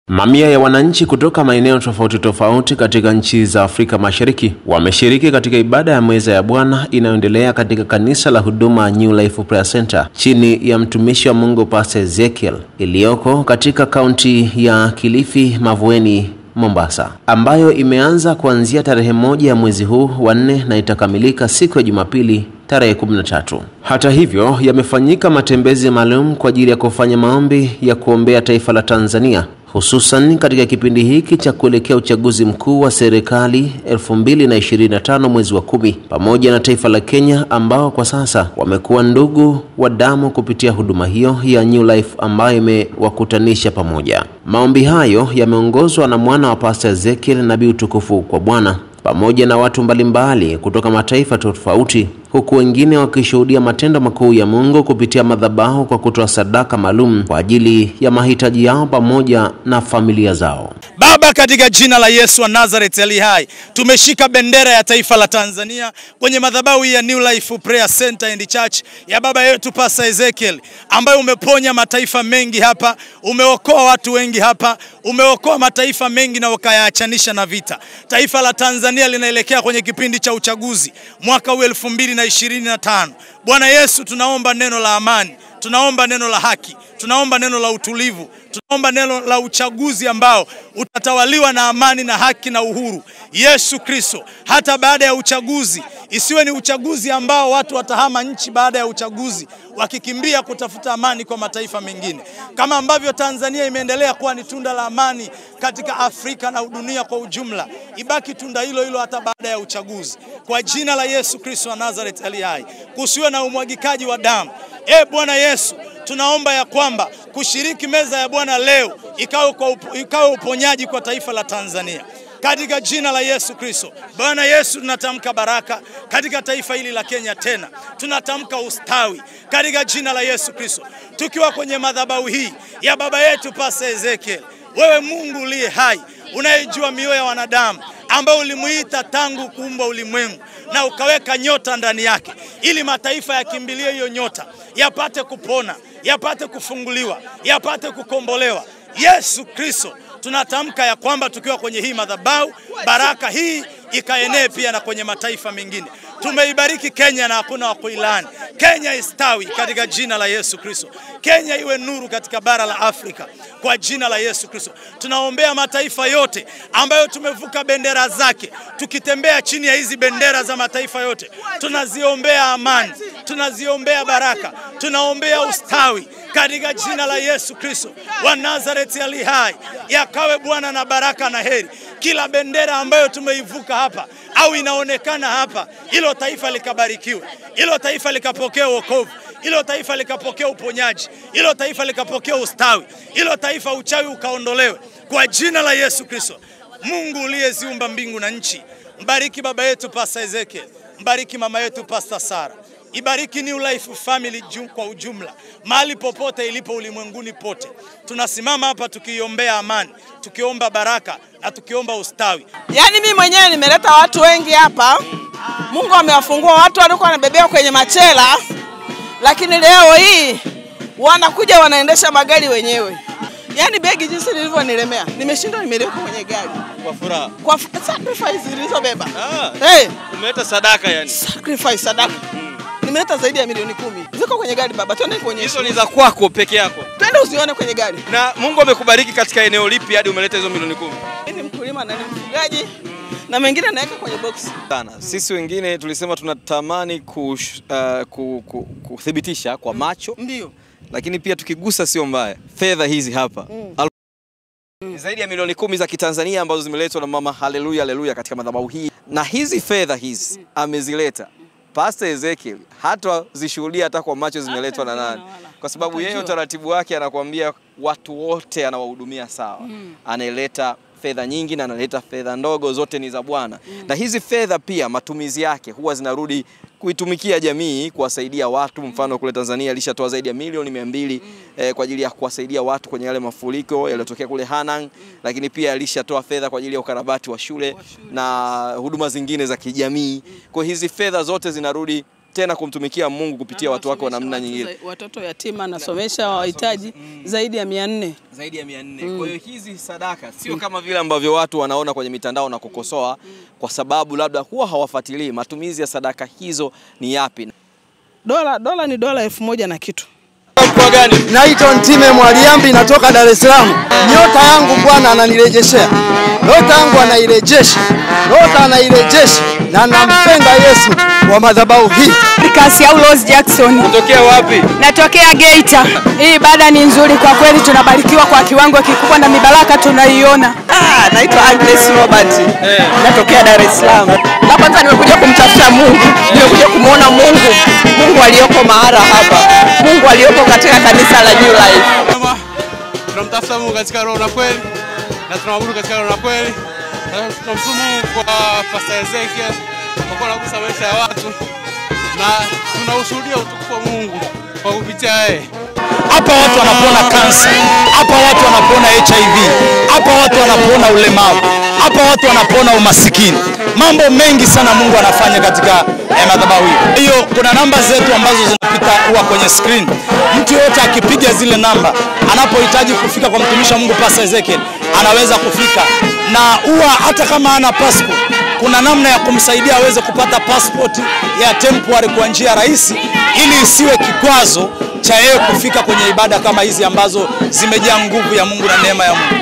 Mamia ya wananchi kutoka maeneo tofauti tofauti katika nchi za Afrika Mashariki wameshiriki katika ibada ya meza ya Bwana inayoendelea katika kanisa la huduma New Life Prayer Center chini ya mtumishi wa Mungu Pastor Ezekiel iliyoko katika kaunti ya Kilifi, Mavueni, Mombasa, ambayo imeanza kuanzia tarehe 1 ya mwezi huu wa 4 na itakamilika siku ya Jumapili tarehe 13. Hata hivyo, yamefanyika matembezi maalum kwa ajili ya kufanya maombi ya kuombea taifa la Tanzania, hususan katika kipindi hiki cha kuelekea uchaguzi mkuu wa serikali 2025 mwezi wa 10, pamoja na taifa la Kenya ambao kwa sasa wamekuwa ndugu wa damu kupitia huduma hiyo ya New Life ambayo imewakutanisha pamoja. Maombi hayo yameongozwa na mwana wa Pastor Ezekiel, nabii utukufu kwa Bwana, pamoja na watu mbalimbali kutoka mataifa tofauti, huku wengine wakishuhudia matendo makuu ya Mungu kupitia madhabahu kwa kutoa sadaka maalum kwa ajili ya mahitaji yao pamoja na familia zao. Baba, katika jina la Yesu wa Nazareth ali hai, tumeshika bendera ya taifa la Tanzania kwenye madhabahu ya New Life Prayer Center and Church ya baba yetu Pastor Ezekiel, ambaye umeponya mataifa mengi hapa, umeokoa watu wengi hapa, umeokoa mataifa mengi na ukayaachanisha na vita. Taifa la Tanzania linaelekea kwenye kipindi cha uchaguzi mwaka 2025. Bwana Yesu, tunaomba neno la amani, tunaomba neno la haki, tunaomba neno la utulivu, tunaomba neno la uchaguzi ambao utatawaliwa na amani na haki na uhuru. Yesu Kristo, hata baada ya uchaguzi isiwe ni uchaguzi ambao watu watahama nchi baada ya uchaguzi wakikimbia kutafuta amani kwa mataifa mengine. Kama ambavyo Tanzania imeendelea kuwa ni tunda la amani katika Afrika na dunia kwa ujumla, ibaki tunda hilo hilo hata baada ya uchaguzi. Kwa jina la Yesu Kristo wa Nazareth ali hai, kusiwe na umwagikaji wa damu. Bwana Yesu, tunaomba ya kwamba kushiriki meza ya Bwana leo ikawe uponyaji kwa taifa la Tanzania. Katika jina la Yesu Kristo. Bwana Yesu, tunatamka baraka katika taifa hili la Kenya tena. Tunatamka ustawi katika jina la Yesu Kristo. Tukiwa kwenye madhabahu hii ya baba yetu Pastor Ezekiel, wewe Mungu uliye hai, unayejua mioyo ya wanadamu, ambao ulimuita tangu kuumbwa ulimwengu na ukaweka nyota ndani yake, ili mataifa yakimbilie hiyo nyota, yapate kupona, yapate kufunguliwa, yapate kukombolewa. Yesu Kristo, tunatamka ya kwamba tukiwa kwenye hii madhabahu, baraka hii ikaenee pia na kwenye mataifa mengine. Tumeibariki Kenya na hakuna wa kuilani. Kenya istawi katika jina la Yesu Kristo. Kenya iwe nuru katika bara la Afrika kwa jina la Yesu Kristo. Tunaombea mataifa yote ambayo tumevuka bendera zake, tukitembea chini ya hizi bendera za mataifa yote. Tunaziombea amani, tunaziombea baraka, tunaombea ustawi katika jina la Yesu Kristo wa Nazareth ali hai. Yakawe Bwana na baraka na heri kila bendera ambayo tumeivuka hapa au inaonekana hapa, hilo taifa likabarikiwe, hilo taifa likapokea wokovu, hilo taifa likapokea uponyaji, hilo taifa likapokea ustawi, hilo taifa uchawi ukaondolewe kwa jina la Yesu Kristo. Mungu uliyeziumba mbingu na nchi, mbariki baba yetu Pastor Ezekiel, mbariki mama yetu Pastor Sara, ibariki New Life Family kwa ujumla, mahali popote ilipo ulimwenguni pote. Tunasimama hapa tukiombea amani, tukiomba baraka na tukiomba ustawi. Yaani mimi mwenyewe nimeleta watu wengi hapa. Mungu amewafungua watu walikuwa wanabebea kwenye machela, lakini leo hii wanakuja wanaendesha magari wenyewe. Yaani begi jinsi lilivyonilemea, nimeshindwa nimeliweka kwenye gari. Kwa furaha. Kwa sacrifice nilizobeba. Umeleta sadaka yani. Sacrifice sadaka. Nimeleta zaidi ya milioni 10. Ziko kwenye gari baba, twende kuonyesha. Hizo ni za kwako peke yako. Twende uzione kwenye gari. Na Mungu amekubariki katika eneo lipi hadi umeleta hizo milioni 10? Mimi ni mkulima na ni mfugaji, na mengine naweka kwenye box. Sana. Sisi wengine tulisema tunatamani kuthibitisha kwa macho. Ndio. Lakini pia tukigusa sio mbaya. Fedha hizi hapa. Zaidi ya milioni 10 za Kitanzania ambazo zimeletwa na mama haleluya katika madhabahu hii. Na hizi fedha hizi amezileta Pastor Ezekiel, hata zishuhudia hata kwa macho zimeletwa na nani. Kwa sababu yeye utaratibu wake anakuambia watu wote anawahudumia sawa. Analeta fedha nyingi na analeta fedha ndogo, zote ni za Bwana. Na hizi fedha pia matumizi yake huwa zinarudi kuitumikia jamii, kuwasaidia watu. Mfano kule Tanzania alishatoa zaidi ya milioni 200 kwa ajili ya kuwasaidia watu kwenye yale mafuriko yaliyotokea kule Hanang, lakini pia alishatoa fedha kwa ajili ya ukarabati wa shule na huduma zingine za kijamii. Kwa hizi fedha zote zinarudi tena kumtumikia Mungu kupitia watu wako wa namna nyingine. Watoto yatima nasomesha wahitaji zaidi ya 400. Zaidi ya 400. Kwa hiyo hizi sadaka sio kama vile ambavyo watu wanaona kwenye mitandao na kukosoa, kwa sababu labda huwa hawafuatilii matumizi ya sadaka hizo ni yapi. Dola ni dola 1000 na kitu. Kwa gani? Naitwa Ntime Mwaliambi, natoka Dar es Salaam. Nyota yangu Bwana ananirejeshea. Nyota yangu anairejesha. Nyota anairejesha na nampenda Yesu wa madhabahu hii. Kasi au Rose Jackson. Unatokea wapi? Natokea Geita. Hii ibada ni nzuri kwa kweli, tunabarikiwa kwa kiwango kikubwa na mibaraka tunaiona. Naitwa Agnes Robert. Natokea Dar es Salaam. Na kwanza nimekuja kumtafuta Mungu. Nimekuja kumuona Mungu aliyoko mahara hapa. Mungu aliyoko katika kanisa la New Life. Tunamtafuta Mungu katika roho na kweli, na tunaabudu katika roho na kweli. Tunamshukuru Mungu kwa Pastor Ezekiel kwa kuwa anagusa maisha ya watu, na tunaushuhudia utukufu wa Mungu kwa kupitia yeye. Hapa watu wanapona kansa, hapa watu wanapona HIV, hapa watu wanapona ulemavu, hapa watu wanapona umasikini. Mambo mengi sana Mungu anafanya katika madhabahu hii. Hiyo kuna namba zetu ambazo zinapita huwa kwenye screen. Mtu yote akipiga zile namba, anapohitaji kufika kwa mtumishi wa Mungu Pastor Ezekiel, anaweza kufika. Na huwa hata kama hana passport, kuna namna ya kumsaidia aweze kupata passport ya temporary kwa njia rahisi, ili isiwe kikwazo cha yeye kufika kwenye ibada kama hizi ambazo zimejaa nguvu ya Mungu na neema ya Mungu.